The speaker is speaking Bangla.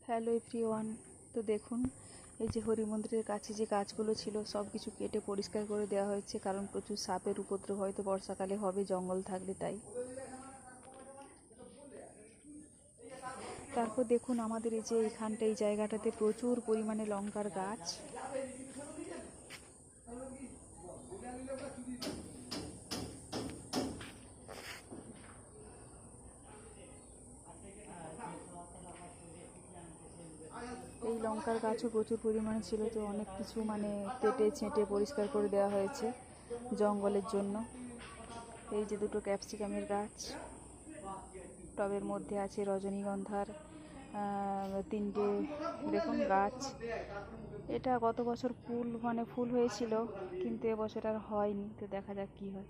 Hello everyone. তো দেখুন, এই যে হরি মন্দিরের কাছে যে গাছগুলো ছিল সব কিছু কেটে পরিষ্কার করে দেওয়া হয়েছে, কারণ প্রচুর সাপের উপদ্রব হয়তো বর্ষাকালে হবে জঙ্গল থাকলে, তাই। তারপর দেখুন আমাদের এই যে এইখানটা, এই জায়গাটাতে প্রচুর পরিমাণে লঙ্কার গাছ। এই লঙ্কার গাছও প্রচুর পরিমাণে ছিল, তো অনেক কিছু কেটে ছেঁটে পরিষ্কার করে দেওয়া হয়েছে জঙ্গলের জন্য। এই যে দুটো ক্যাপসিকামের গাছ, টবের মধ্যে আছে রজনীগন্ধার 3টে দেখুন গাছ। এটা গত বছর ফুল হয়েছিল, কিন্তু এবছর আর হয়নি, তো দেখা যাক কি হয়।